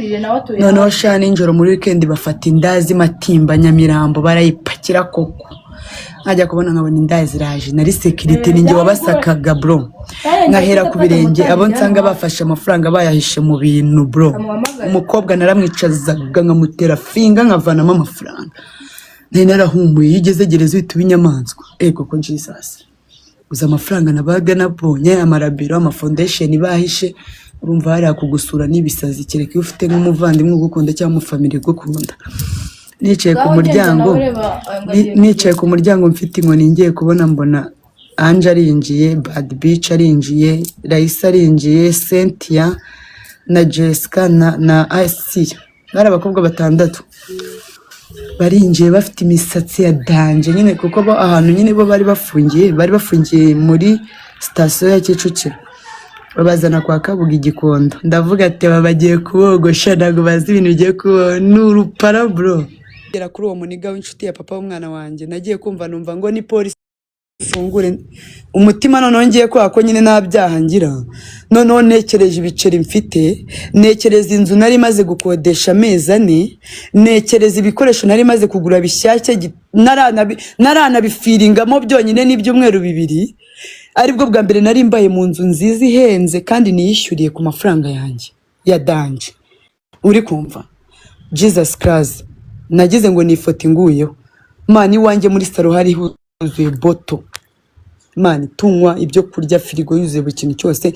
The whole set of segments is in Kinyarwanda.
Yaturiye nawe atuye. Noneho sha ninjoro muri weekend bafata indazi Matimba Nyamirambo barayipakira koko. Nkajya kubona nkabona indazi ziraje nari security ninjye wabasakaga bro. Nkahera ku birenge abo nsanga bafashe amafaranga bayahishe mu bintu bro. Umukobwa naramwicazaga nkamutera finga nkavanamo amafaranga. Nari narahumuye yigeze gereza uhita ubinyamanzwa. Ego ko Jesus. Uza amafaranga nabaga nabonye amarabiro amafoundation bahishe urumva hari kugusura nibisazi kereka ufite nk'umuvandimwe gukunda cyangwa umufamily gukunda. Nicaye ku muryango mfite inkoni ngiye kubona mbona Anje arinjiye, Bad Beach arinjiye, Raisa arinjiye, Cynthia na Jessica na Asiya. Bari abakobwa batandatu. Barinjiye bafite imisatsi ya danje nyine kuko bo ahantu nyine bo bari bafungiye muri station ya Kicukiro. Babazana kwa Kabuga Igikondo. Ndavuga ati babagiye kubogosha nago bazi ibintu bigiye kuba n'urupara bro. Gera kuri uwo muniga w'inshuti ya papa w'umwana wanjye nagiye kumva numva ngo ni police fungure umutima none ngiye ko nyine nabyaha ngira none nekereje ibiceri mfite nekereza inzu nari maze gukodesha amezane nekereza ibikoresho nari maze kugura bishyashya naranabifiringamo byonyine n'ibyumweru bibiri aribwo bwa mbere nari mbaye mu nzu nziza ihenze kandi niyishyuriye ku mafaranga yanjye ya danje uri kumva Jesus Christ nagize ngo ni ifoto inguyeho mani wanjye muri saro hari huzuye boto mani tunywa ibyo kurya firigo yuzuye buri kintu cyose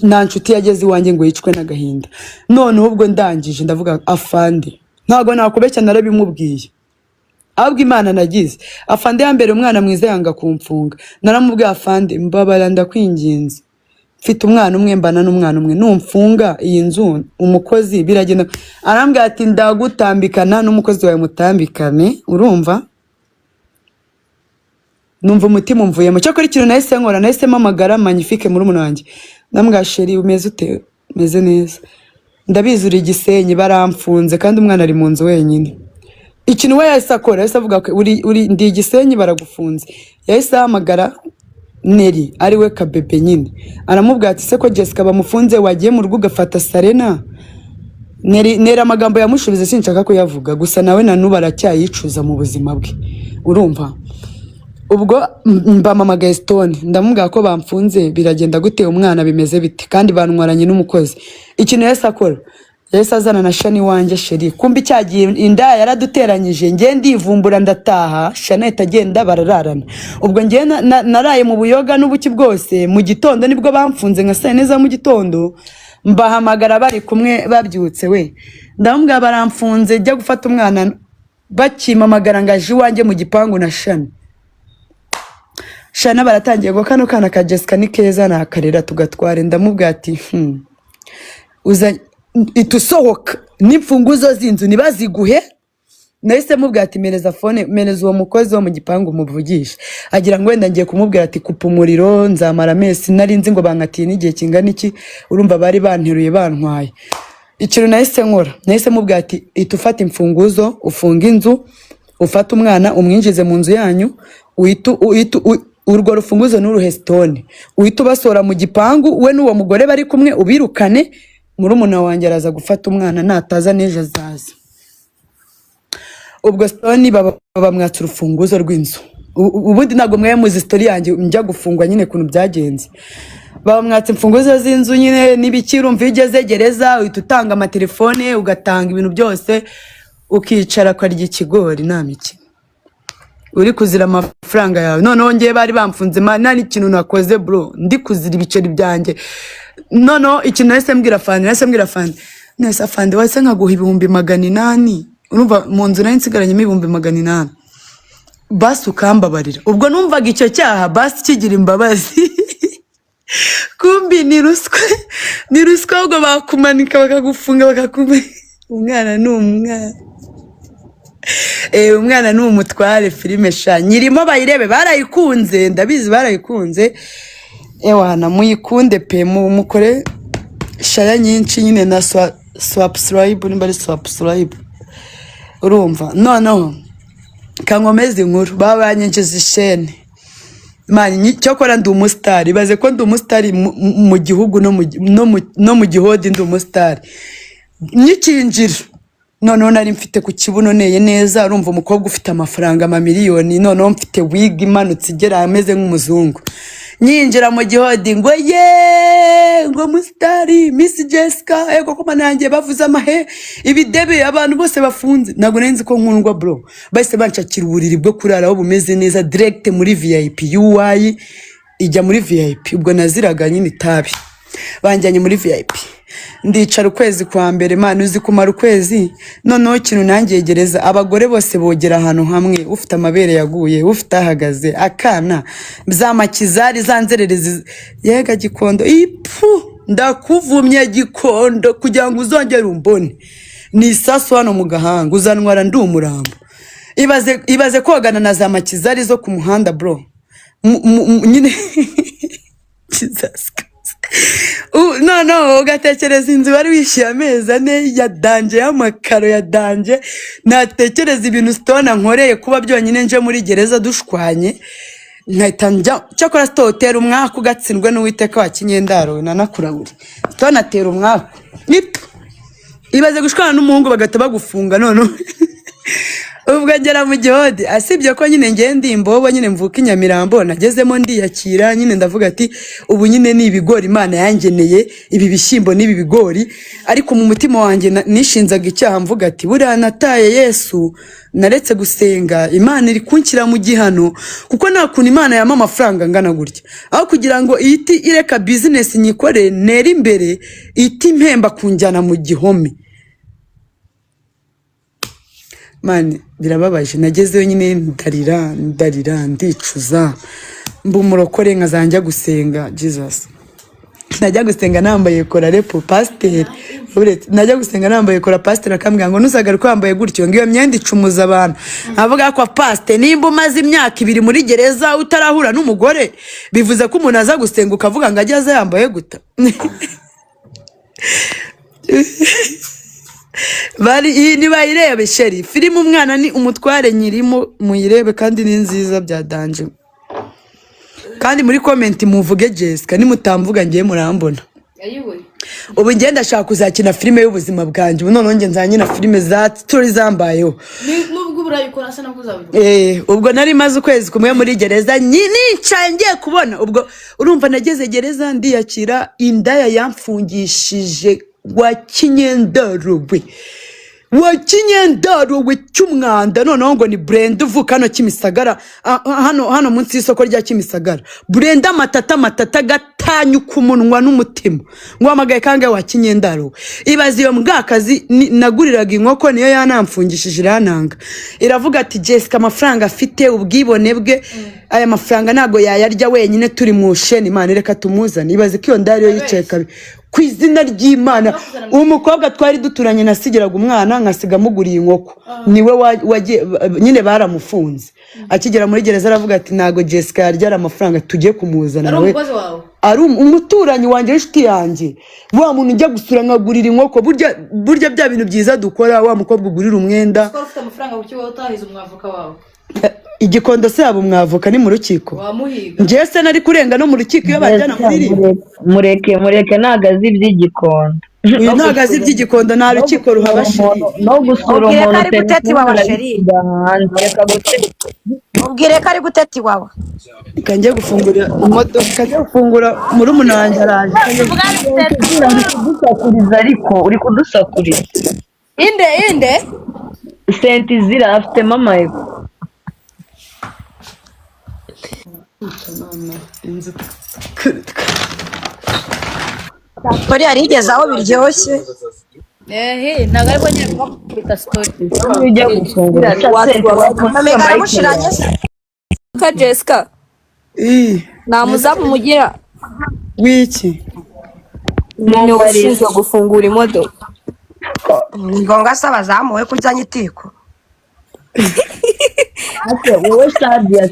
nta nshuti yageze iwanjye ngo yicwe n'agahinda none ubwo ndangije ndavuga afande ntago nakubeshya narabimubwiye ahubwo Imana nagize afande yambere umwana mwiza yanga kumfunga naramubwiye afande mbabara ndakwinginze mfite umwana umwe mbana n'umwana umwe numfunga iyi nzu umukozi biragenda arambwira ati ndagutambikana n'umukozi wawe mutambikane urumva numva umutima umvuyemo cyakora ikintu nahise nkora nahise mpamagara Magnifique muri umuntu wanjye ndambwira sheri umeze ute meze neza ndabizi uri Gisenyi baramfunze kandi umwana ari mu nzu wenyine ikintu we yahise akora yahise avuga ko uri ndi Gisenyi baragufunze yahise ahamagara Neri ari we kabebe nyine aramubwira ati se ko Jessica bamufunze wagiye mu rugo ugafata Serena Neri amagambo yamushubize sinshaka ko yavuga gusa nawe nanuba aracyayicuza mu buzima bwe urumva ubwo mbamamagaye Stone ndamubwira ko bamfunze biragenda gute umwana bimeze bite kandi bantwaranye n'umukozi ikintu yahise akora yahise azana na Shani wanjye sheri kumbi cyagiye inda yaraduteranyije ngiye ndivumbura ndataha Shana itagenda barararana ubwo ngiye naraye mu buyoga n'ubuki bwose mu gitondo nibwo bamfunze nka saa neza mu gitondo mbahamagara bari kumwe babyutse we ndamubwira baramfunze jya gufata umwana bakimamagara ngaje iwanjye mu gipangu na Shana baratangiye ngo kano kana ka Jessica ni keza nakarera tugatware ndamubwira ati uza itusohoka n'imfunguzo z'inzu nibaziguhe nahise mubwira ati mereza phone mereza uwo mukozi wo mu gipangu muvugisha agira ngo wenda ngiye kumubwira ati kupa umuriro nzamara mesi nari nzi ngo bankatiye n'igihe kingana iki urumva bari banteruye bantwaye ikintu nahise nkora nahise mubwira ati itufata imfunguzo ufunga inzu ufata umwana umwinjize mu nzu yanyu urwo rufunguzo n'uruhe Stone uhita ubasora mu gipangu we n'uwo mugore bari kumwe ubirukane murumuna wanjye araza gufata umwana nataza neje azaza ubwo Stone bamwatsa urufunguzo rw'inzu ubundi ntago mwaye muzi story yanjye njya gufungwa nyine kuntu byagenze bamwatsa imfunguzo z'inzu nyine n'ibikirumva igeze gereza uhita utanga amatelefone ugatanga ibintu byose ukicara kwarya ikigori namiki uri kuzira amafaranga yawe noneho ngiye bari bamfunze nani ikintu nakoze bro ndi kuzira ibiceri byanjye noneho ikintu nahise mbwira afande nese afande wase nkaguha 800 urumva mu nzu nari nsigaranye 800 basi ukambabarira ubwo numvaga icyo cyaha basi kigira imbabazi kumbi ni ruswa ubwo bakumanika bakagufunga bakakumanika umwana n'umwana umwana n'umutware filime sha nyirimo bayirebe barayikunze ndabizi barayikunze ewana muyikunde pe mukore shaya nyinshi nyine na subscribe nimba ari subscribe urumva noneho kankomeze inkuru babanyinjiza ishene mani cyokora ndi umustar baze ko ndi umustar mu gihugu no mu gihodi ndi umustar nyikinjira noneho nari mfite ku kibuno neye neza, urumva umukobwa ufite amafaranga amamiliyoni, noneho mfite wig imanutse igera ameze nk'umuzungu. Nyinjira mu gihodi ngo ngo musitari Miss Jessica ego ko manangiye bavuze amahe ibidebe abantu bose bafunze. Ntabwo nenzi ko nkundwa bro, bahise banshakira uburiri bwo kuraraho bumeze neza direct muri VIP UI ijya muri VIP. Ubwo naziraga nyine itabi, banjyanye muri VIP ndicara ukwezi kwa mbere. Mana uzi kumara ukwezi, noneho kintu nangiye gereza abagore bose bogera ahantu hamwe, ufite amabere yaguye, ufite ahagaze akana byamakizari zanzererezi yega Gikondo ipu ndakuvumye Gikondo kugira ngo uzongere umbone ni isasu hano mu gahanga uzanwara ndi umurambo. Ibaze kogana na za makizari zo ku muhanda bro, nyine Jesus. No, ugatekereza inzu wari wishyuye amezi ane ya danje y'amakaro ya danje, natekereza ibintu Stone nkoreye kuba byonyine nje muri gereza dushwanye, nkahita njya cyakora Stone umwaka ugatsindwe n'Uwiteka wa Kinyendaro nanakuraburi. Stone atera umwaka ibaze gushwana n'umuhungu bagata bagufunga none ubwo ngera mu gihodi. Asibye ko nyine ngende imbobo nyine mvuka Nyamirambo, nagezemo ndiyakira nyine ndavuga ati ubu nyine ni ibigori Imana yangeneye, ibi bishyimbo n'ibi bigori. Ariko mu mutima wanjye nishinzaga icyaha mvuga ati buriya nataye Yesu, naretse gusenga, Imana iri kunshyira mu gihano kuko nta kuntu Imana yama amafaranga ngana gutya, aho kugira ngo iti ireka business nyikore nera imbere, iti impemba kunjyana mu gihome. Mani birababaje, nagezeyo nyine ndarira ndicuza, mba umurokore nkazajya gusenga. Jesus, najya gusenga nambaye kora repo pasiteri, najya gusenga nambaye kora pasiteri akambwira ngo nuzagaruka wambaye gutyo ngo iyo myenda icumuza abantu. Avuga ko pasiteri nimba umaze imyaka 2 muri gereza utarahura n'umugore, bivuze ko umuntu aza gusenga ukavuga ngo ajye aza yambaye guta. Bari iyi ni bayirebe sheri filime umwana ni umutware nyirimo muyirebe kandi ni nziza bya danje. Kandi muri comment muvuge Jessica nimutamvuga ngiye murambona. Ubu ngenda ndashaka kuzakina filime y'ubuzima bwanjye, none nge nzanyina filime za story zambayeho. Nubwo urayikora asa nakuzabivuga. Ubwo nari maze ukwezi kumwe muri gereza nicaye ngiye kubona, ubwo urumva nageze gereza ndiyakira, indaya yamfungishije wa Kinyendaro we cy'umwanda, noneho ngo ni Brenda uvuka hano Kimisagara, hano munsi y'isoko rya Kimisagara. Brenda matata gatanya kumunwa n'umutima ngo amagaye kangaye wa Kinyendaro. Ibaze iyo mbwakazi naguriraga inkoko niyo yanamfungishije irananga. Iravuga ati Jessica amafaranga afite ubwibone bwe, aya mafaranga nago yayarya wenyine turi mu sheni, Imana reka tumuzane. Ibaze ko iyo ndariyo yicaye kabi ku izina ry'Imana. Umukobwa twari duturanye nasigiraga umwana nkasiga muguriye inkoko, niwe nyine baramufunze. Akigera muri gereza aravuga ati nago Jessica yaryara amafaranga tugiye kumuzana nawe. Ari umuturanyi wanjye inshuti yanjye, wa muntu njya gusura nkagurira inkoko. Burya bya bintu byiza dukora, wa mukobwa ugurira umwenda. Ko ufite amafaranga kuki wowe utahize umwavoka wawe? Igikondo se abo mwavoka ni mu rukiko. Wamuhiga. Ngiye se nari kurenga no mu rukiko iyo bajyana muri rimwe. Mureke nagazi by'igikondo. Uyu nagazi by'igikondo nta rukiko ruhabashiri. No gusura umuntu ari guteti wawe sheri. Ubwire ko ari guteti wawe. Kangiye gufungura imodoka, kangiye gufungura muri umunange araje. Kudusakuriza ariko uri kudusakuriza. Inde Senti zira afite mama ye. Kuri yarigeze aho biryoshye. ntago ariko nyine bakubita story. Ujya gufungura Amega aramushiranye se. Ka Jessica namuzamu mugira wiki ni ushinzwe gufungura imodoka. Ngombwa asaba zamuwe kujyanye itiko. wowe Sadia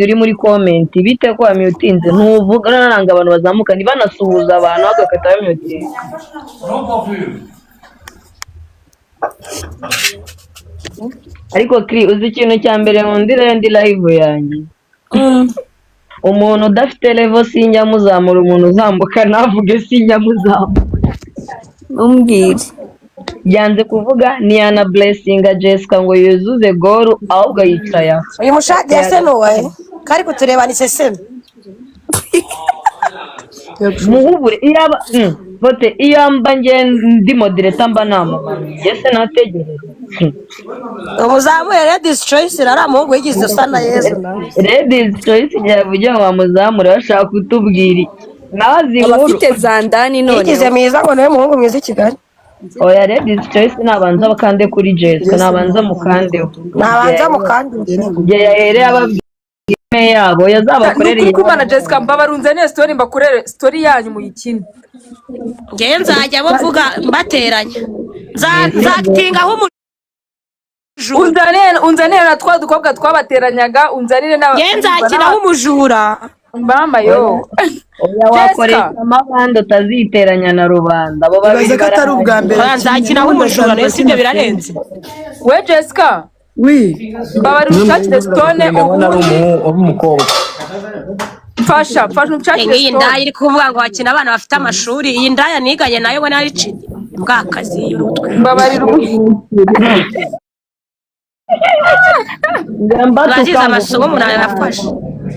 uri muri comment bite ko amyutinze ntuvuga naranga abantu bazamuka ni banasuhuza abantu bagakata bamyutinze. Ariko kri uzi ikintu cya mbere nkundira ndi live yanjye, umuntu udafite level sinjya muzamura, umuntu uzambuka navuge sinjya muzamura. Umbwire yanze kuvuga ni yana blessinga Jessica ngo yuzuze goru ahubwo yicaye aho. uyu mushadi ese nuwe kari kutureba ni seseme Muhubure iyaba vote iyamba nge ndi moderator mba namamaye yese nategereje. umuzamure ladies choice rara muhungu yigize usa na Yesu Ladies choice yavuye ngo bamuzamure bashaka kutubwira nazi nkuru abafite za ndani none yigize mwiza ngo niwe muhungu mwiza i Kigali oya Ladies choice nabanza bakande kuri Jessica nabanza mukandeho nabanza mukandi igihe yahereye ababwira yabo yazabakorera kumana Jessica mbabarunze ne story mbakorere story yanyu muyikine ngewe nzajya bavuga mbateranya nzakitinga aho unzanire na twa dukobwa twabateranyaga unzanire na ngewe nzakinaho umujura mama yo oya wakoresha amabando utaziteranya na rubanda abo babiri atari ubwa mbere nzakinaho umujura rero sibyo birarenze we Jessica wi mbabari ushakire stone umukobwa fasha ushakire iyi ndaya iri kuvuga ngo hakina abana bafite amashuri iyi ndaya niganye nayo ngo nari cini mbwakazi y'urutwe mbabarira bagize amasomo umuntu arafashe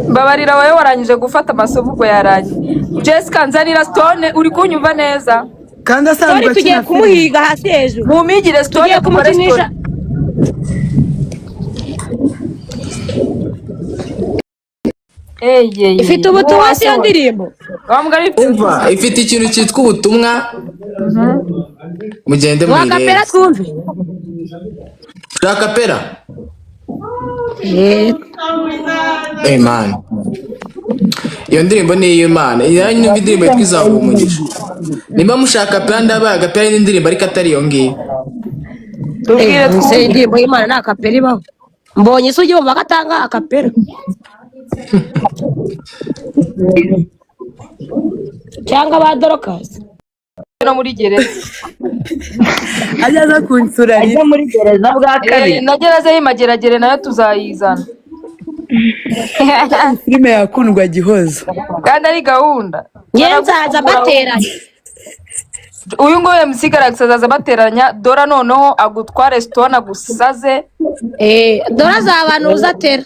mbabarira wowe warangije gufata amasomo ubwo yarangiye Jessica nzanira stone uri kunyumva neza kandi asanzwe tugiye kumuhiga hasi hejuru mumigire stone kumukinisha ifite ubutumwa si yo ndirimbo umva ifite ikintu cyitwa ubutumwa mugende wakapera muyirebe twumve rakapera man iyo ndirimbo ni iy'Imana iyo nyumva indirimbo yitwa izahura umugisha niba mushaka pera ndabaye agapera n'indirimbo ariko atari iyo ngiyo tubwire twumve indirimbo y'Imana nta kapera ibaho mbonye isi ugiye wumva ko atanga akapera cyangwa ba dorokasi no muri gereza ajya aza kunsura ajya muri gereza bwa kabiri na gereza y'imageragere nayo tuzayizana filime yakundwa Gihozo kandi ari gahunda ngewe nzaza mbateranya uyu nguyu MC Galaxy azaza bateranya dora noneho agutware stone agusaze dora azabanuza atera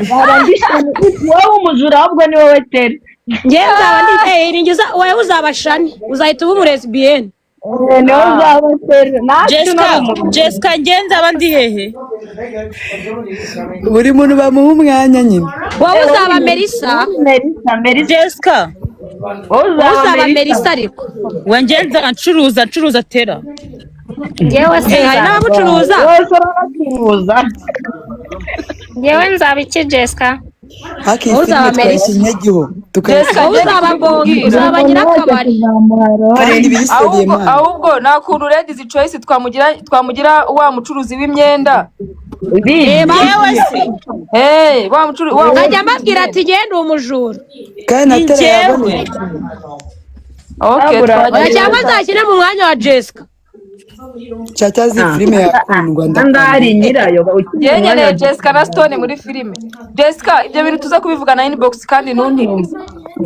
nzaba ndishimye wowe umujura ahubwo ni wowe tera ngewe nzaba ninjiza wowe uzabashani uzahita uba umulesbiyene niwe uzaba tera Jessica ngewe nzaba ndi hehe buri muntu bamuha umwanya nyine wowe uzaba Melissa Jessica wowe uzaba Melissa ariko wangenza ncuruza tera ngewe se hari n'abamucuruza bose baracuruza ngewe nzaba iki Jessica haki uzaba filime Melissa. twakinyagiho Jessica wowe uzaba Bongi uzaba nyirakabari kandi biriseriye man ahubwo nta kuntu Ladies Choice twamugira wa mucuruzi w'imyenda yewe se wa mucuruzi nkajya mbabwira ati genda umujura kandi natera yabonye cyangwa nzakine mu mwanya wa Jessica cyatazi filime yakundwa ndari nyirayo yenye Jessica na Stone muri filime Jessica ibyo bintu tuza kubivugana inbox kandi ntuntinze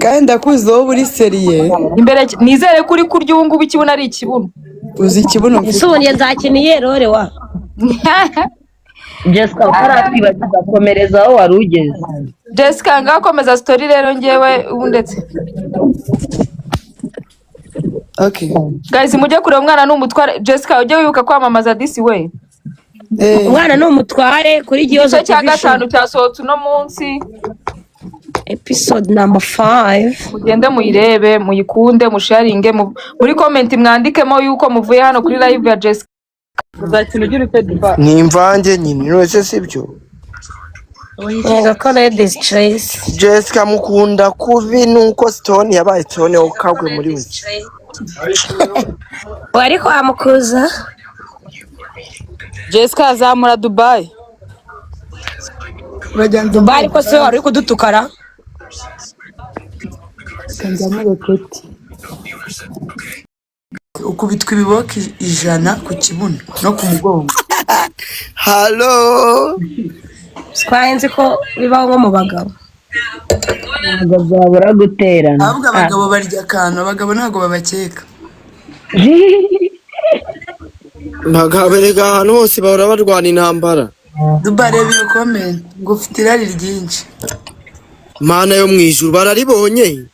kandi ndakuzi wowe uri seriye imbere nizere kuri kurya ubu ngubu ikibuno ari ikibuno uzi ikibuno isubuye nzakina iyerore wa Jessica ukaratwibagiza komereza aho wari ugeze Jessica ngakomeza story rero ngewe ubu ndetse okay guys mujye kureba umwana n'umutware Jessica ujye wibuka kwamamaza this way umwana ni umutware kuri Gihozo igice cya gatanu cyasohotse uno munsi episode number 5 mugende muyirebe muyikunde musharinge muri comment mwandikemo yuko muvuye hano kuri live ya Jessica uzakina ugira ufite ni imvange nyine rwose sibyo yego ko Ladies Choice Jessica mukunda kubi nuko Stone yabaye Stone ukagwe muri we wari kwamukuza Jessica azamura Dubai Dubai ariko se wari kudutukara kanjamure koti ukubitwa ibiboka 100 ku kibuno no ku mugongo Hello twayenze ko bibaho nko mu bagabo ntabwo byabura guterana ahubwo abagabo barya akantu abagabo ntabwo babakeka ntagaberega ahantu hose bahora barwana intambara. Dubarebe iyo comment ngo ufite irari ryinshi. Mana yo mwijuru bararibonye.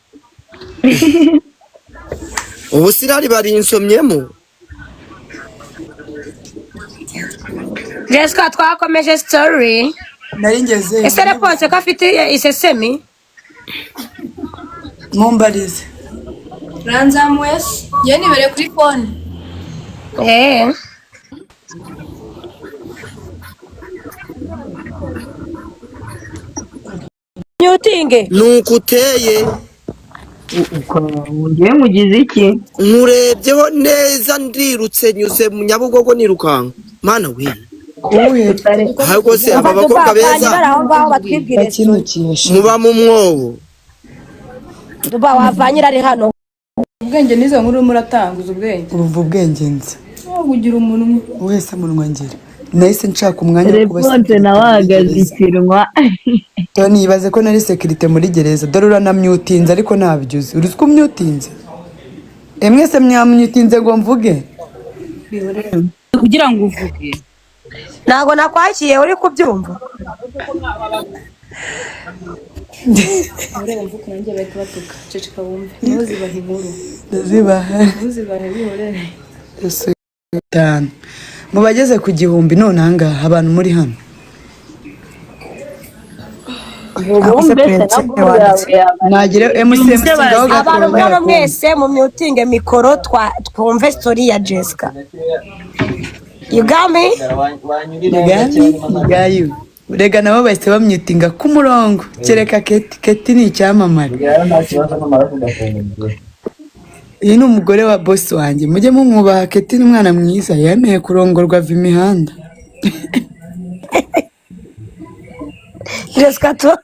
Ubu sirari barinsomyemo. Jessica twakomeje story. Nari ngeze. Ese Reponse ko afite isesemi? Mumbarize. Ranzamuye ye nibere kuri phone. Nyutinge. Nuko uteye. Ngiye mugize iki? Nkurebyeho neza ndirutse nyuze mu Nyabugogo nirukanka. Mana we. Ahubwo se aba bakobwa beza muba mu mwobo. Duba wavanyira ari hano. Ubwenge nizo nkuru muratanguza ubwenge. Urumva ubwenge nzi. Kugira umunwa. Wese munwa ngira. Nahise nshaka umwanya wo Reponse nawagaze ikirwa. Toni ibaze ko nari security muri gereza. Dore uranamyutinze ariko nabyuze. Uri ko myutinze? Mwese myamyutinze ngo mvuge. Kugira ngo uvuge. Nago nakwakiye uri kubyumva. Ureba mvuko nanjye bari kubatuka. Ceceka wumve. Ntuzibahe inkuru. Ntuzibahe bihorere. Tano. Mubageze ku gihumbi none ahangaha abantu muri hano. Nagire MCM Abantu mwese mu myutinge mikoro twumve story ya Jessica. You got me? Gayu. Urega nabo bahise bamyutinga ku murongo. Kereka Keti ni icyamamare. Iyi ni umugore wa boss wanjye. Mujye mumwubaha, Keti ni umwana mwiza yemeye kurongorwa ava imihanda. Jessica to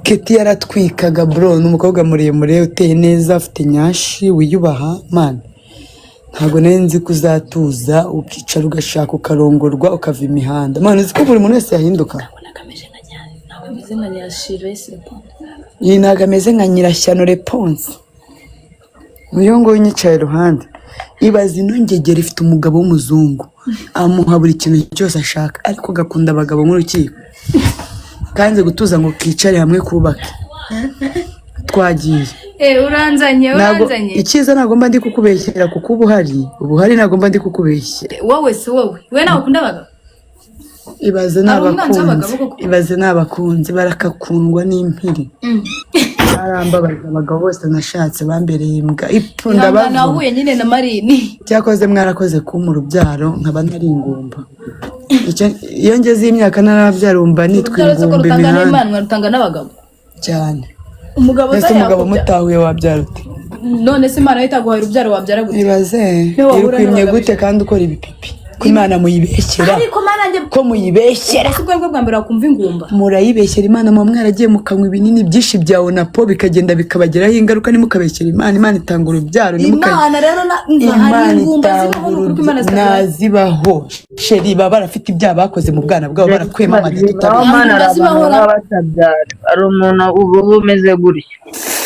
Keti yaratwikaga bro, n'umukobwa muremure uteye neza afite nyashi wiyubaha man. Ntabwo nari nzi kuzatuza ukicara ugashaka ukarongorwa ukava imihanda. Man uzi ko buri muntu wese yahinduka. Iyi ntabwo ameze nka Nyirashyano Reponse. Uyu ngo unyicaye iruhande. Ibaze ino ngegera ifite umugabo w'umuzungu. Amuha buri kintu cyose ashaka ariko gakunda abagabo nk'urukiko. Kanze gutuza ngo kicare hamwe kubaka. Twagiye. Uranzanye. Ikiza nagomba ndi kukubeshyera kuko ubuhari nagomba ndi kukubeshyera. Wowe se wowe. We nawe ukunda abagabo? Ibaze n'abakunzi barakakundwa n'impiri. Barambabaza abagabo bose nashatse bambereye imbwa. Ipfunda bavuga. Nahuye nyine na Marini. Cyakoze mwarakoze kuma urubyaro nkaba nari ingumba. Iyo ngeze imyaka narabyarumba nitwa ingumba imihanda. Rutanga n'abagabo. Cyane. Umugabo mutahuye wabyara ute? None se Imana itaguhaye urubyaro wabyara gute? Ibaze irukwimye gute kandi ukora ibipipi? Ko Imana muyibeshyera. Ariko Mana nge ko muyibeshyera. Ese ubwo bwa mbere wakumva ingumba. Murayibeshyera Imana mu mwaragiye mukanywa ibinini byinshi bya Onapo bikagenda bikabageraho ingaruka nimukabeshyera Imana itanga urubyaro Imana rero hari ingumba nazibaho. Sheri baba barafite ibyaha bakoze mu bwana bwabo barakwema Imana ari umuntu ubu umeze gutya.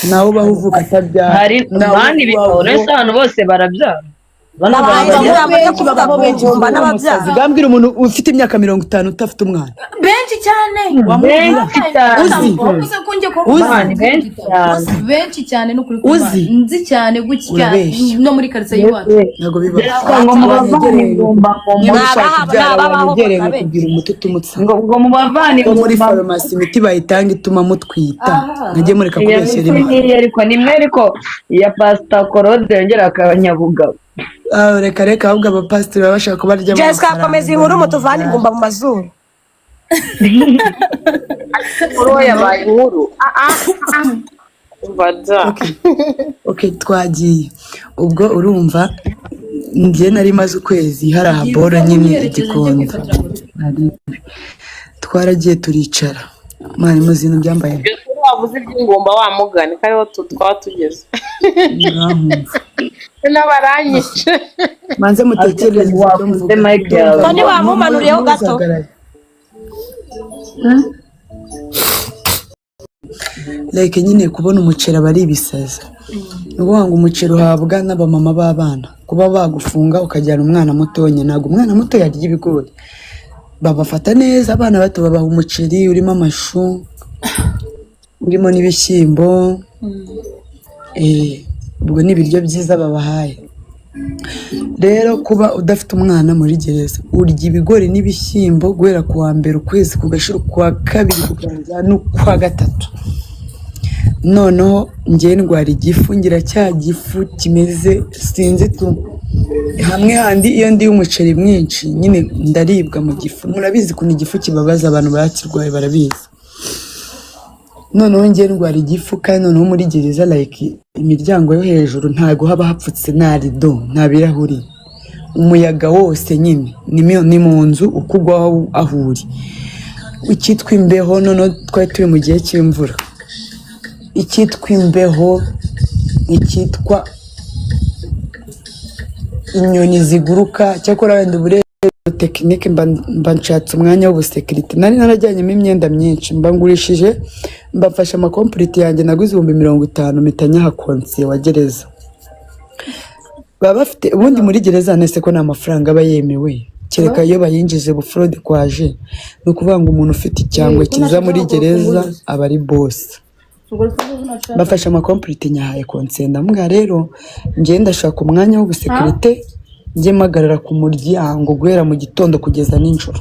Nawe ubaho uvuga atabyara. Hari abandi bitore abantu bose barabyara. Gambira umuntu ufite imyaka 50 utafite umwana. Benshi cyane. Benshi cyane no kuri kumana. Nzi cyane gutya no muri quartier yiwacu. Nago biba. Ngo mubavani ngomba kugira umututu mutsi. Ngo mubavani muri pharmacy imiti bayitanga ituma mutwita. Najye mureka kubeshyera imwe. Ariko nimwe ariko ya Pastor Korode yongera akabanyabugabo. Reka ahubwo abapasiteri baba bashaka kubarya amafaranga. Jessica akomeza inkuru mutuvane ingumba mu mazuru. Uro yabaye inkuru. Okay, twagiye. Ubwo urumva ngiye nari maze ukwezi hari ahaboro nyine igikondo. Twaragiye turicara. Mani muzino byambaye. Wavuze iby'ingomba wa mugani kariho twaba tugeze. N'abaranyishe. Manze mutekereze wavuze Mike yawe. Kandi wamumanuriyeho gato. like nyine kubona umuceri aba ari ibisazi. Ni ukuvuga ngo umuceri uhabwa n'abamama b'abana, kuba bagufunga ukajyana umwana mutonya, ntabwo umwana muto yarya ibigori, babafata neza. Abana bato babaha umuceri urimo amashu, urimo n'ibishyimbo, ubwo ni ibiryo byiza babahaye. Rero kuba udafite umwana muri gereza, urya ibigori n'ibishyimbo guhera ku wa mbere ukwezi kugashira kwa kabiri kugaruza no kwa gatatu. Noneho njye ndwara igifu, ngira cya gifu kimeze sinzi tu, hamwe handi iyo ndi umuceri mwinshi nyine ndaribwa mu gifu. Murabizi ko igifu kibabaza, abantu bakirwaye barabizi. Noneho njye ndwara igifu, kandi noneho muri gereza like imiryango yo hejuru ntago haba hapfutse na rido, nta birahuri, umuyaga wose nyine ni mu nzu ukugwaho aho uri. Icyitwa imbeho, noneho twari turi mu gihe cy'imvura, icyitwa imbeho, icyitwa inyoni ziguruka. Cyakora wenda ubure tekinike mba nshatse umwanya w'ubusekirite, nari narajyanyemo imyenda myinshi, mba ngurishije, mbafashe amakomplite yanjye naguze 50,000 mpita nyaha konsiye wa gereza. Baba bafite ubundi muri gereza nese ko nta mafaranga aba yemewe, kereka iyo bayinjije bufrode kwaje. Ni ukuvuga ngo umuntu ufite icyangwe kiza muri gereza aba ari boss. Bafashe amakomplite nyahaye konsiye, ndamubwira rero njye ndashaka umwanya w'ubusekirite, njye mpagarara ku muryango guhera mu gitondo kugeza nijoro.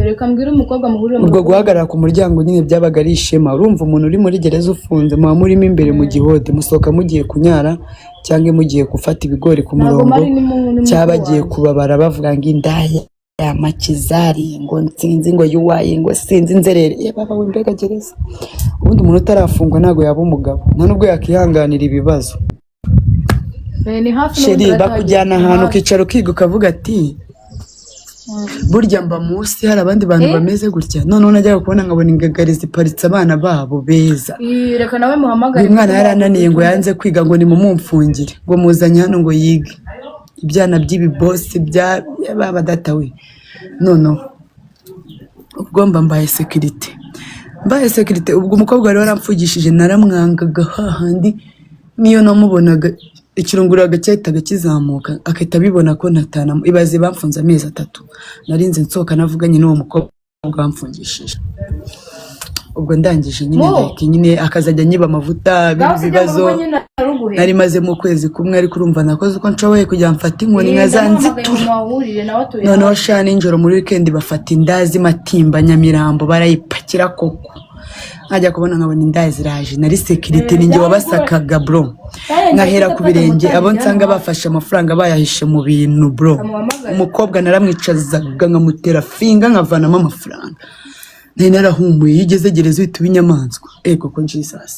Reka mbwire umukobwa muhurire mu ubwo guhagarara ku muryango nyine byabaga ari ishema. Urumva umuntu uri muri gereza ufunze, muba murimo imbere mu gihode, musohoka mugiye kunyara cyangwa mugiye gufata ibigori ku murongo, cyaba bagiye kubabara bavuga ngo indaya ya makizari, ngo nsinzi, ngo yuwaye, ngo sinzi nzerere. Baba we mbega gereza, ubundi umuntu utarafungwa ntago yaba umugabo, nta nubwo yakihanganira ibibazo. Sheri bakujyana ahantu ukicara ukiga ukavuga ati burya mba munsi hari abandi bantu bameze gutya. Noneho najyaga kubona nkabona ingagari ziparitse abana babo beza. Reka nawe muhamagare. Uyu mwana yarananiye ngo yanze kwiga, ngo ni mumumfungire, ngo muzanye hano ngo yige. Ibyana by'ibibosi bya baba data we. Noneho ubwo mbaye security, ubwo umukobwa wari waramfugishije naramwangaga hahandi, niyo namubonaga ikirunguraga cyahitaga kizamuka, akahita bibona ko natana. Ibaze bamfunze amezi 3, narinze nsohoka navuganye n'uwo mukobwa bamfungishije. Ubwo ndangije nyine like nyine akazajya nyiba amavuta bibazo. Nari maze mu kwezi kumwe, ariko urumva nakoze uko nshoboye kujya mfata inkoni nkazanzitura. Noneho shana injoro muri weekend bafata indazi Matimba Nyamirambo barayipakira koko. Ajya kubona nkabona indazi ziraje, nari security ninjye wabasakaga bro. Nkahera ku birenge, abo nsanga bafashe amafaranga bayahishe mu bintu bro. Umukobwa naramwicazaga nkamutera finga nkavanamo amafaranga. Nari narahumuye, yigeze gereza uhita ubinyamanzwa. Koko Jesus,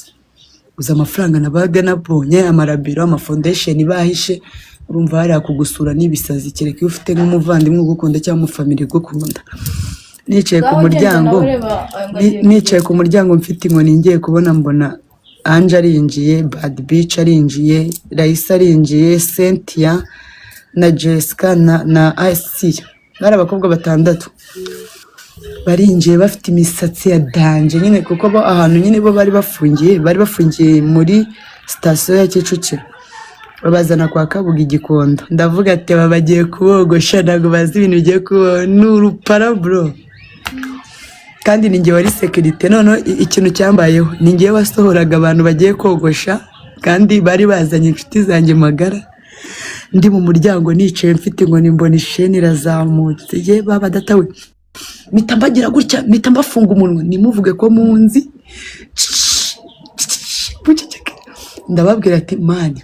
uza amafaranga nabaga nabonye, amarabiro, amafoundation bahishe. Urumva hari akugusura n'ibisazi, kereka iyo ufite nk'umuvandimwe ugukunda cyangwa umufamily ugukunda. Nicaye ku muryango mfite inkoni, ngiye kubona mbona Anje arinjiye, Bad Beach arinjiye, Raisa arinjiye, Cynthia na Jessica na Asiya. Bari abakobwa 6 barinjiye bafite imisatsi ya danje nyine, kuko bo ahantu nyine bo bari bafungiye muri station ya Kicukiro. Babazana kwa Kabuga Igikondo. Ndavuga ati aba bagiye kubogosha, ntago bazi ibintu bigiye kuba n'urupara bro. Kandi ninjye wari security. Noneho ikintu cyambayeho, ninjye wasohoraga abantu bagiye kogosha, kandi bari bazanye inshuti zanjye magara. Ndi mu muryango nicaye mfite ngo nimbona isheni irazamutse. Ye baba datawe, mitambagira gutya, mitambafunga umunwa, nimuvuge ko munzi. Ndababwira ati mani,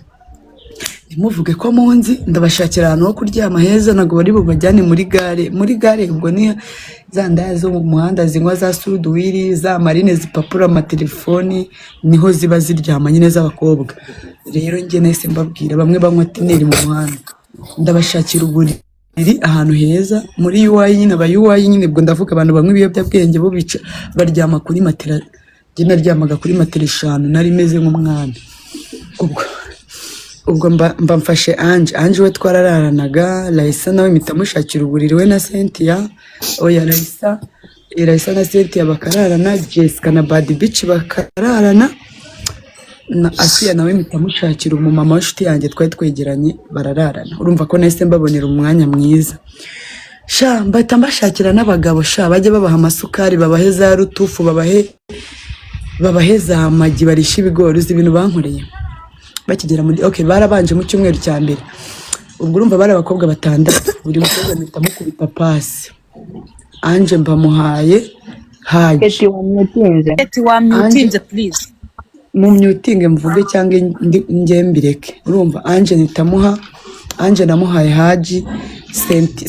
nimuvuge ko munzi, ndabashakira ahantu ho kuryama heza, nago bari bubajyane muri gare. Ubwo ni za ndaya zo mu muhanda zinywa za suduwiri, za marine zipapura amatelefoni, niho ziba ziryama nyine z'abakobwa. Rero njye nahise mbabwira, bamwe banywa tineri mu muhanda, ndabashakira uburiri ahantu heza muri UI nyine. Aba UI nyine ubwo ndavuga abantu bamwe ibiyobyabwenge bo bica baryama kuri matera. Njye naryamaga kuri matera 5, nari meze nk'umwana. Ubwo mba mfashe Anje we twarararanaga. Raisa nawe mpita mushakira uburiri we na Cynthia. Oya Raisa Raisa na Cynthia bakararana, Jessica na Bad Bitch bakararana, na Asiya nawe mpitamushakira umumama w'inshuti yanjye twari twegeranye barararana. Urumva ko nahise mbabonera umwanya mwiza. Sha mbahita mbashakira n'abagabo sha bajye babaha amasukari, babahe za rutufu, babahe za magi barisha ibigori, uzi ibintu bankoreye bakigera muri barabanje mu cyumweru cya mbere. Ubwo urumva bari abakobwa batandatu, buri mukobwa mpita mukubita pasi. Anje mbamuhaye haje Eti wamwutinze please. mu myutinge mvuge cyangwa njye mbireke. Urumva Anje nitamuha, Anje namuhaye haji,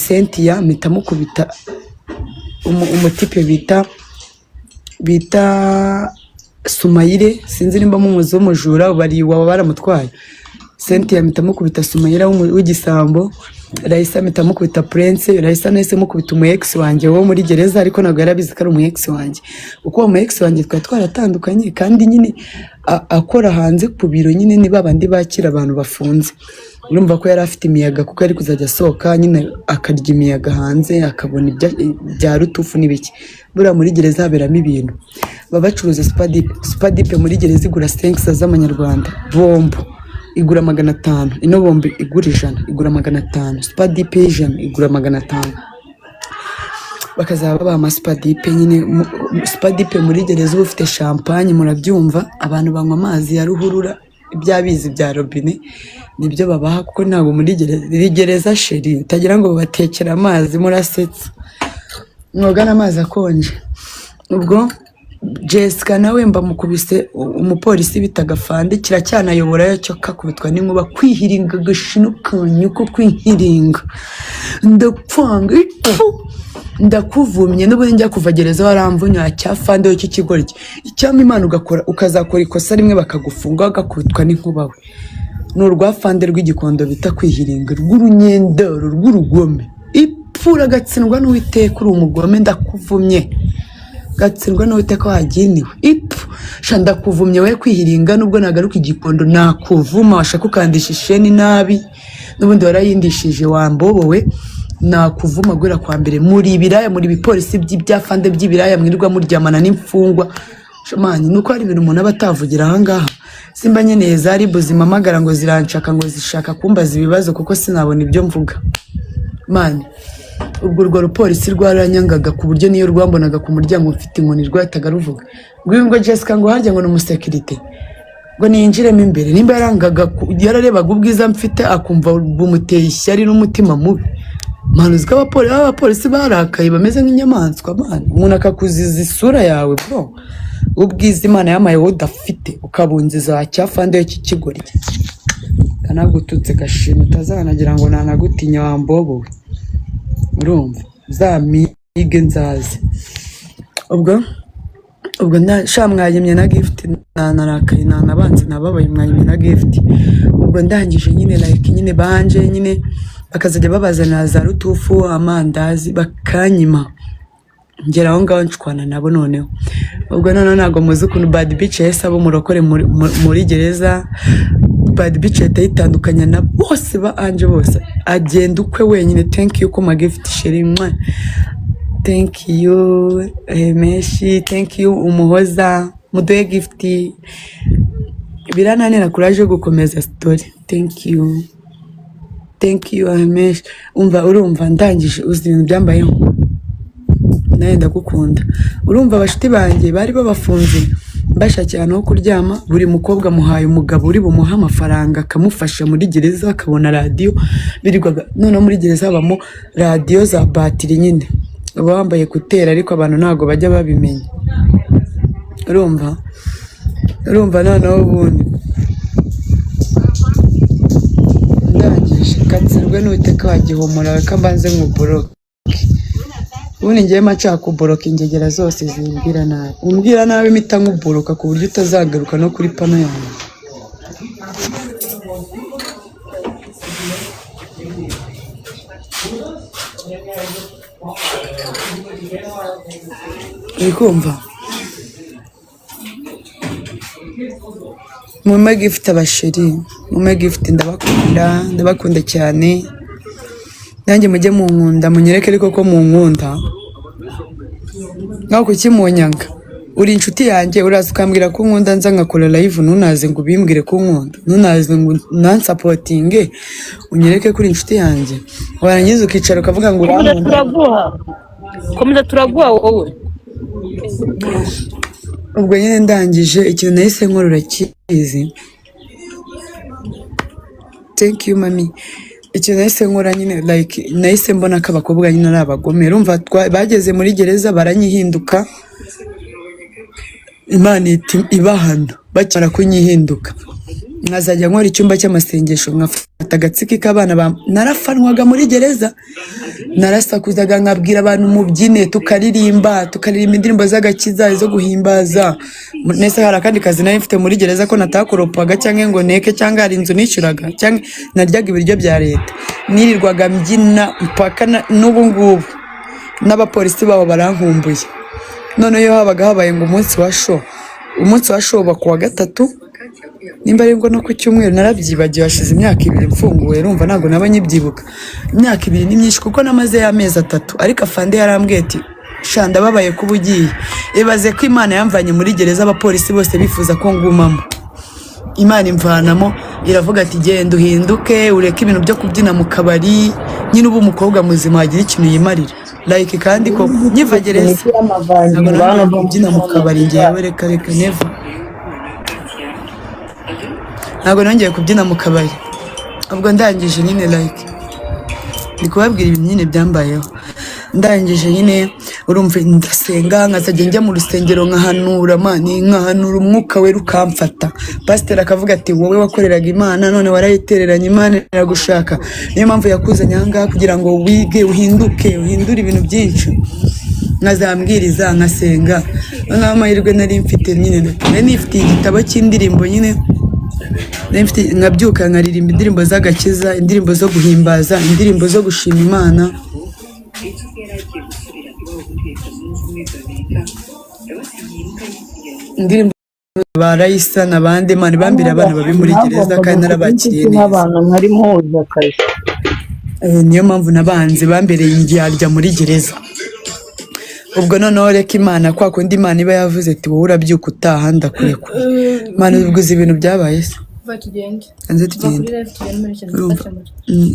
Cynthia mpita mukubita umutipe bita Sumayire, sinzi nimba mumuzi w'umujura bari waba baramutwaye. Cynthia mpita mukubita Sumayira w'igisambo, Raisa mpita mukubita Prince. Raisa nahise mukubita umu ex wanjye wo muri gereza, ariko ntabwo yarabizi ko ari umu ex wanjye, uko umu ex wanjye twari twaratandukanye kandi nyine akora hanze ku biro nyine ni babandi bakira abantu bafunze. Urumva ko yari afite imiyaga kuko yari kuzajya asohoka nyine akarya imiyaga hanze akabona ibya rutufu n'ibiki. Buriya muri gereza haberamo ibintu baba bacuruza Supadipe muri gereza igura 5 z'amanyarwanda, bombo igura 500, ino bombo igura 100 igura 500, Supadipe y'ijana igura 500. Bakazaba babaha Supadipe nyine. Supadipe muri gereza uba ufite champagne, murabyumva, abantu banywa amazi ya ruhurura ibyabizi bya robine nibyo babaha, kuko ntabwo muri gereza sheri utagira ngo batekera amazi, murasetsa mwoga n'amazi akonje. Ubwo Jessica nawe mba mukubise umupolisi bitaga Fande, kiracyanayobora cyo kakubitwa n'inkuba, kwihiringa gashinukanye ko kwihiringa ndapfanga ndakuvumye n'ubundi njya kuva gereza waramvunya cya Fande yo cy'ikigoryi icyama Imana ugakora ukazakora ikosa rimwe bakagufunga bagakubitwa n'inkuba we. N'urwa Fande rw'igikondo bita kwihiringa rw'urunyendero rw'urugome, ipfura gatsindwa n'Uwiteka uri umugome, ndakuvumye gatsindwa n'Uwiteka waginiwe ipfu sha ndakuvumye we kwihiringa, nubwo nagaruka igikondo nakuvuma washaka ukandisha isheni nabi n'ubundi warayindishije wambobowe, nakuvuma gwera kwa mbere muri ibiraya muri bipolisi by'Fande by'ibiraya mwirirwa muryamana n'imfungwa. Shomani nuko ari ibintu umuntu abatavugira aha ngaha. Simba nyeneye zari buzima magara ngo ziranshaka ngo zishaka kumbaza ibibazo kuko sinabona ibyo mvuga. Mani ubwo urwo rupolisi rwaranyangaga ku buryo niyo rwambonaga ku muryango mfite inkoni rwahitaga ruvuga ngo Jessica ngo harya ngo n'umusekirite ngo ninjiremo imbere, nimba yarangaga yararebaga ubwiza mfite akumva bumuteye ishyari n'umutima mubi. Manu zikaba abapolisi barakaye bameze nk'inyamaswa. Mani umuntu akakuziza isura yawe bro, ubwiza Imana yamaye wowe udafite ukabunziza cya Fande yo cy'ikigori kanagututse gashima utazanagira ngo nanagutinya wambobowe. Urumva zamige nzaze. Ubwo sha mwayimye na gift narakaye nanabanze nababaye mwayimye na gift. Ubwo ndangije nyine like nyine banje nyine bakazajya babazana za rutufu amandazi bakanyima, ngera aho ngaho ncwana nabo. Noneho ubwo ntago muzi ukuntu Bad Bitch yahise aba umurokore muri gereza. Bad Bitch yitandukanya na bose ba Anje bose agenda ukwe wenyine. Thank you ko gift sheri mwa, thank you Meshi, thank you Umuhoza mudoye gift birananira kuraje gukomeza story. Thank you Meshi. Urumva ndangije uzi ibintu byambayeho naye ndagukunda. Urumva abashiti banjye bari babafunze mbashakira no kuryama, buri mukobwa muhaye umugabo uri bumuha amafaranga akamufasha muri gereza akabona radio birirwaga. None muri gereza habamo radio za batiri nyine baba bambaye kutera, ariko abantu ntago bajya babimenya. Urumva noneho ubundi ndangije katsirwe n'Uwiteka wagihomora kambanze nk'uboroke. Ubundi ngiye macha kuboroka ingegera zose zimbwira nabi, umbwira nabi mita nk'uboroka ku buryo utazagaruka no kuri pano yawe. Ikumva Mume gift abasheri, Mume gift ndabakunda cyane. Nanjye mujye mu nkunda munyereke ariko ko mu nkunda nkaho kukimunyanga uri inshuti yanjye uraza ukambwira ko nkunda nza ngakora live ntunaze ngo ubimbwire ko nkunda ntunaze ngo nansapotinge unyereke kuri inshuti yanjye warangiza ukicara ukavuga ngo komeza turaguha wowe. ubwo nyine ndangije ikintu nahise nkora urakizi. Thank you mami. Ikintu nahise nkora nyine like nahise mbona ko abakobwa nyine ari abagome urumva bageze muri gereza baranyihinduka Imana ibahana bakira kunyihinduka nkazajya nkora icyumba cy'amasengesho nkafata agatsiki k'abana narafanwaga muri gereza narasakuzaga nkabwira abantu mubyine tukaririmba indirimbo z'agakiza zo guhimbaza nese hari akandi kazi nari mfite muri gereza ko natakoropaga cyangwa ngo neke cyangwa hari inzu nishyuraga cyangwa naryaga ibiryo bya leta nirirwaga mbyina mpaka n'ubu ngubu n'abapolisi babo barankumbuye noneho habaga habaye ngo umunsi wa show bakuwa gatatu nimba ari ngo no ku cyumweru narabyibagiwe hashize imyaka 2 mfunguwe urumva ntabwo naba nyibyibuka imyaka 2 ni myinshi kuko namaze y'amezi 3 ariko afande yarambwiye ati shanda babaye kuba ugiye ibaze ko Imana yamvanye muri gereza abapolisi bose bifuza ko ngumamo Imana imvanamo iravuga ati genda uhinduke ureke ibintu byo kubyina mu kabari nyine ubu umukobwa muzima agira ikintu yimarira like kandi ko nyiva gereza ntabwo kubyina mu kabari ngewe reka neva ntabwo nongeye kubyina mu kabari ubwo ndangije nyine like ndi kubabwira ibintu nyine byambayeho ndangije nyine urumva ndasenga nkazajya njya mu rusengero nkahanura nkahanura umwuka we rukamfata pasiteri akavuga ati wowe wakoreraga Imana none warayitereranye Imana iragushaka niyo mpamvu yakuzanye aha ngaha kugira ngo wige uhindure ibintu byinshi nkazambwiriza nkasenga noneho amahirwe nari mfite nyine nari nifitiye igitabo cy'indirimbo nyine nkabyuka nkaririmba indirimbo z'agakiza indirimbo zo guhimbaza indirimbo zo gushima Imana indirimbo barayisa n'abandi Imana bambira abana babi muri gereza kandi narabakiriye neza niyo mpamvu nabanze bambereye indyarya muri gereza ubwo noneho reka Imana kwa kundi Imana iba yavuze ati wowe urabyuka utaha ndakurekura Imana ubiguze ibintu byabaye se anze tugende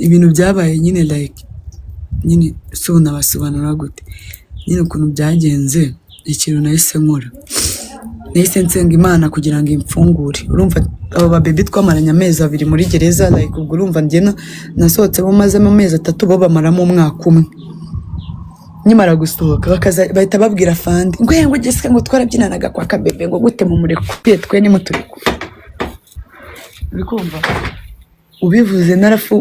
ibintu byabaye nyine like nyine sona basobanura gute nyine ukuntu byagenze ikintu nahise nkora nahise nsenga Imana kugira ngo imfungure urumva abo babebi twamaranye amezi 2 muri gereza like ubwo urumva njye nasohotsemo maze amezi 3 bo bamaramo umwaka umwe nyimara gusohoka bahita babwira afande ngo Jessica ngo twarabyinanaga kwa kabebe ngo gute mu murekuye twe ni mutureko bikumva ubivuze narafu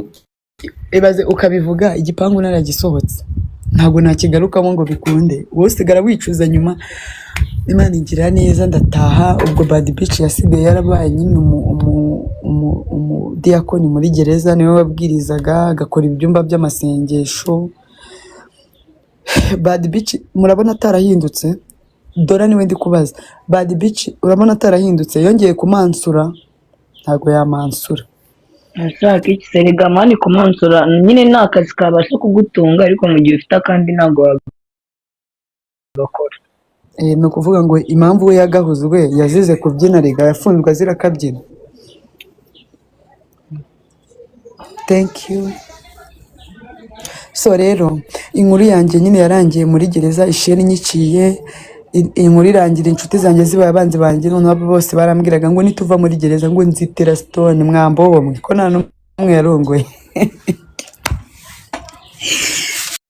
ebaze ukabivuga igipangu naragisohotse ntabwo nakigarukamo ngo bikunde wowe usigara wicuza nyuma Imana igira neza ndataha ubwo Bad Bitch yasigaye yarabaye nyine diakoni muri gereza niwe wabwirizaga agakora ibyumba by'amasengesho Bad Bitch murabona atarahindutse Dora niwe ndi kubaza Bad Bitch urabona atarahindutse yongeye kumansura ntago yamansura ashaka iki seregamani kumansura nyine nta kazi kabasha kugutunga ariko mu gihe ufite akandi ntago wagakora ni ukuvuga ngo impamvu we yagahuzwe yazize kubyina rega yafunzwe azira kabyina thank you so rero inkuru yanjye nyine yarangiye muri gereza isheni nyiciye inkuru irangira inshuti zanjye zibaye abanzi banjye none abo bose barambwiraga ngo nituva muri gereza ngo nzitira stone mwambo mwe ko nta n'umwe yarongoye